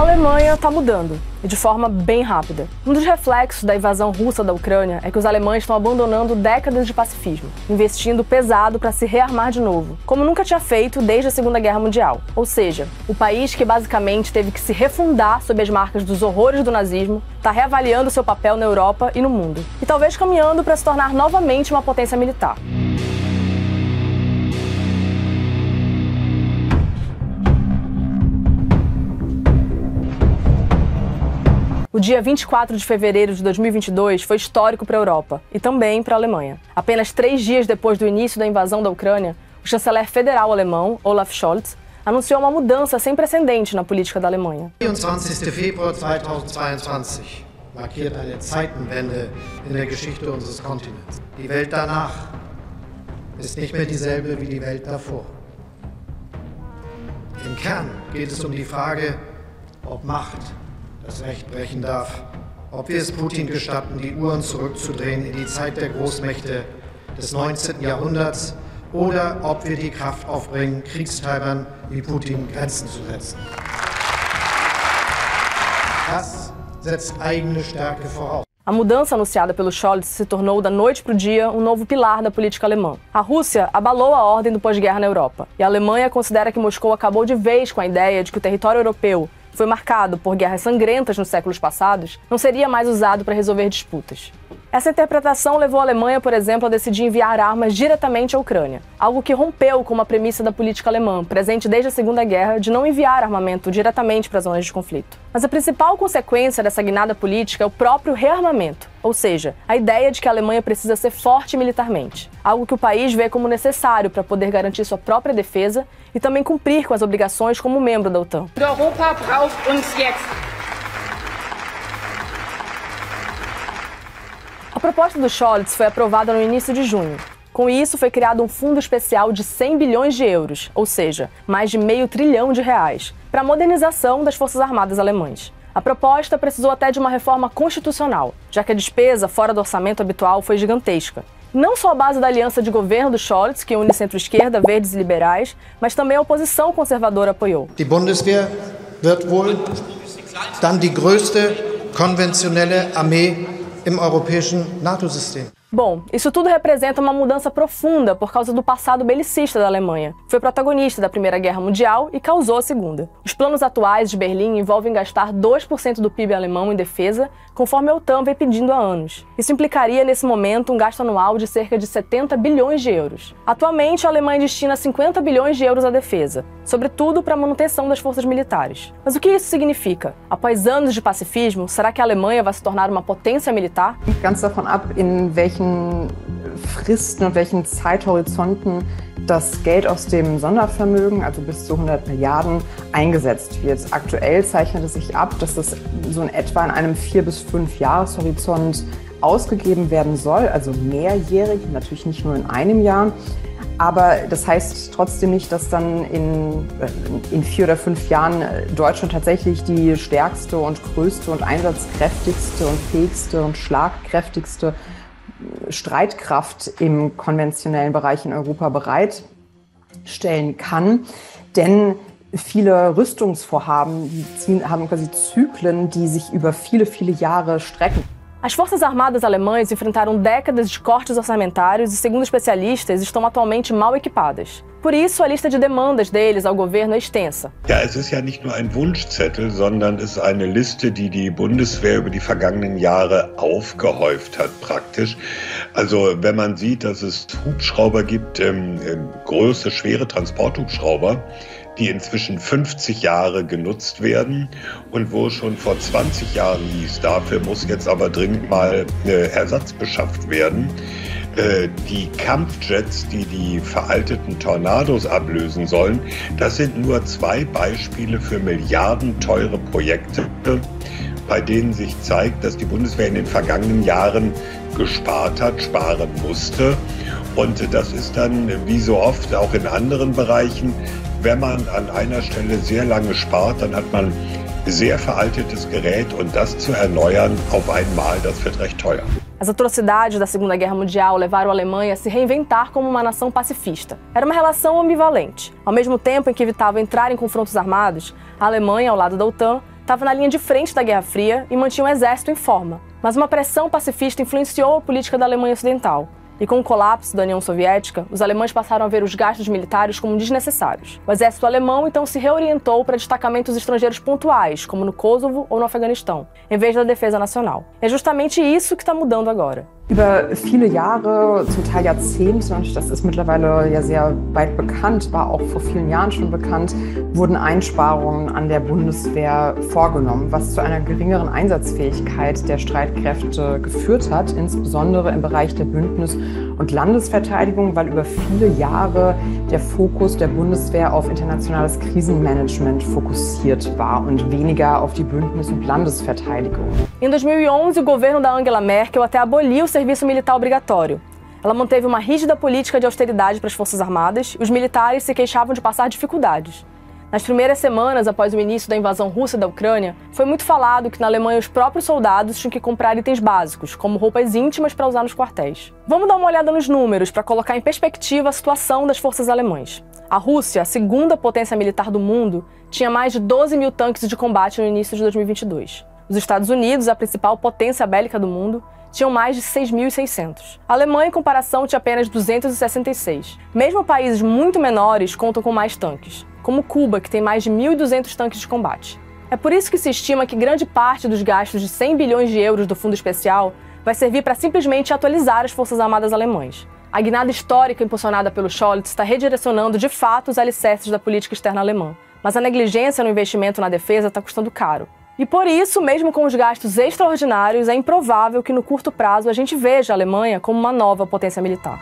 Alemanha está mudando, e de forma bem rápida. Um dos reflexos da invasão russa da Ucrânia é que os alemães estão abandonando décadas de pacifismo, investindo pesado para se rearmar de novo, como nunca tinha feito desde a Segunda Guerra Mundial. Ou seja, o país que basicamente teve que se refundar sob as marcas dos horrores do nazismo, está reavaliando seu papel na Europa e no mundo, e talvez caminhando para se tornar novamente uma potência militar. O dia 24 de fevereiro de 2022 foi histórico para a Europa e também para a Alemanha. Apenas 3 dias depois do início da invasão da Ucrânia, o chanceler federal alemão, Olaf Scholz, anunciou uma mudança sem precedente na política da Alemanha. 24. Februar 2022 markiert eine Zeitenwende in der Geschichte unseres Kontinents. Die Welt danach ist nicht mehr dieselbe wie die Welt davor. Im Kern geht es die Frage, ob Macht das Recht brechen darf, ob wir es Putin gestatten, die Uhren zurückzudrehen in die Zeit der Großmächte des 19. Jahrhunderts oder ob wir die Kraft aufbringen, Kriegstreibern wie Putin Grenzen zu setzen. Das setzt eigene Stärke voraus. A mudança anunciada pelo Scholz se tornou, da noite para o dia, um novo pilar da política alemã. A Rússia abalou a ordem do pós-guerra na Europa, e a Alemanha considera que Moscou acabou de vez com a ideia de que o território europeu, que foi marcado por guerras sangrentas nos séculos passados, não seria mais usado para resolver disputas. Essa interpretação levou a Alemanha, por exemplo, a decidir enviar armas diretamente à Ucrânia, algo que rompeu com uma premissa da política alemã, presente desde a Segunda Guerra, de não enviar armamento diretamente para zonas de conflito. Mas a principal consequência dessa guinada política é o próprio rearmamento, ou seja, a ideia de que a Alemanha precisa ser forte militarmente, algo que o país vê como necessário para poder garantir sua própria defesa e também cumprir com as obrigações como membro da OTAN. Europa braucht uns jetzt. A proposta do Scholz foi aprovada no início de junho. Com isso, foi criado um fundo especial de 100 bilhões de euros, ou seja, mais de R$500 bilhão, para a modernização das Forças Armadas alemãs. A proposta precisou até de uma reforma constitucional, já que a despesa fora do orçamento habitual foi gigantesca. Não só a base da aliança de governo do Scholz, que une centro-esquerda, verdes e liberais, mas também a oposição conservadora apoiou. Die Bundeswehr wird wohl dann die größte konventionelle Armee im europäischen NATO-System. Bom, isso tudo representa uma mudança profunda por causa do passado belicista da Alemanha. Foi protagonista da Primeira Guerra Mundial e causou a Segunda. Os planos atuais de Berlim envolvem gastar 2% do PIB alemão em defesa, conforme a OTAN vem pedindo há anos. Isso implicaria, nesse momento, um gasto anual de cerca de 70 bilhões de euros. Atualmente, a Alemanha destina 50 bilhões de euros à defesa, sobretudo para a manutenção das forças militares. Mas o que isso significa? Após anos de pacifismo, será que a Alemanha vai se tornar uma potência militar? Ganz davon ab, in welchen Fristen und welchen Zeithorizonten das Geld aus dem Sondervermögen, also bis zu 100 Milliarden, eingesetzt wird. Aktuell zeichnet es sich ab, dass das so in etwa in einem 4- bis 5-Jahres-Horizont ausgegeben werden soll, also mehrjährig, natürlich nicht nur in einem Jahr. Aber das heißt trotzdem nicht, dass dann in 4 oder 5 Jahren Deutschland tatsächlich die stärkste und größte und einsatzkräftigste und fähigste und schlagkräftigste Streitkraft im konventionellen Bereich in Europa bereitstellen kann. Denn viele Rüstungsvorhaben haben quasi Zyklen, die sich über viele, viele Jahre strecken. As Forças Armadas alemãs enfrentaram décadas de cortes orçamentários e, segundo especialistas, estão atualmente mal equipadas. Por isso, a lista de demandas deles ao governo é extensa. Ja, es ist ja nicht nur ein Wunschzettel, sondern es ist eine Liste, die die Bundeswehr über die vergangenen Jahre aufgehäuft hat praktisch. Also wenn man sieht, dass es Hubschrauber gibt, große, schwere Transporthubschrauber, die inzwischen 50 Jahre genutzt werden und wo schon vor 20 Jahren hieß, dafür muss jetzt aber dringend mal Ersatz beschafft werden. Die Kampfjets, die die veralteten Tornados ablösen sollen, das sind nur 2 Beispiele für milliardenteure Projekte, bei denen sich zeigt, dass die Bundeswehr in den vergangenen Jahren gespart hat, sparen musste. Und das ist dann, wie so oft, auch in anderen Bereichen, wenn man an einer Stelle sehr lange spart, dann hat man sehr veraltetes Gerät und das zu erneuern auf einmal, das wird recht teuer. As atrocidades da Segunda Guerra Mundial levaram a Alemanha a se reinventar como uma nação pacifista. Era uma relação ambivalente. Ao mesmo tempo em que evitava entrar em confrontos armados, a Alemanha, ao lado da OTAN, estava na linha de frente da Guerra Fria e mantinha um exército em forma. Mas uma pressão pacifista influenciou a política da Alemanha Ocidental. E com o colapso da União Soviética, os alemães passaram a ver os gastos militares como desnecessários. O exército alemão então se reorientou para destacamentos estrangeiros pontuais, como no Kosovo ou no Afeganistão, em vez da defesa nacional. É justamente isso que está mudando agora. Über viele Jahre, zum Teil Jahrzehnte, und das ist mittlerweile ja sehr weit bekannt, war auch vor vielen Jahren schon bekannt, wurden Einsparungen an der Bundeswehr vorgenommen, was zu einer geringeren Einsatzfähigkeit der Streitkräfte geführt hat, insbesondere im Bereich der Bündnis- und Landesverteidigung, weil über viele Jahre der Fokus der Bundeswehr auf internationales Krisenmanagement fokussiert war und weniger auf die Bündnis- und Landesverteidigung. Em 2011, o governo da Angela Merkel até aboliu o serviço militar obrigatório. Ela manteve uma rígida política de austeridade para as Forças Armadas e os militares se queixavam de passar dificuldades. Nas primeiras semanas após o início da invasão russa da Ucrânia, foi muito falado que na Alemanha os próprios soldados tinham que comprar itens básicos, como roupas íntimas para usar nos quartéis. Vamos dar uma olhada nos números para colocar em perspectiva a situação das forças alemãs. A Rússia, a segunda potência militar do mundo, tinha mais de 12 mil tanques de combate no início de 2022. Os Estados Unidos, a principal potência bélica do mundo, tinham mais de 6.600. A Alemanha, em comparação, tinha apenas 266. Mesmo países muito menores contam com mais tanques, como Cuba, que tem mais de 1.200 tanques de combate. É por isso que se estima que grande parte dos gastos de 100 bilhões de euros do Fundo Especial vai servir para simplesmente atualizar as Forças Armadas alemãs. A guinada histórica impulsionada pelo Scholz está redirecionando de fato os alicerces da política externa alemã. Mas a negligência no investimento na defesa está custando caro. E por isso, mesmo com os gastos extraordinários, é improvável que no curto prazo a gente veja a Alemanha como uma nova potência militar.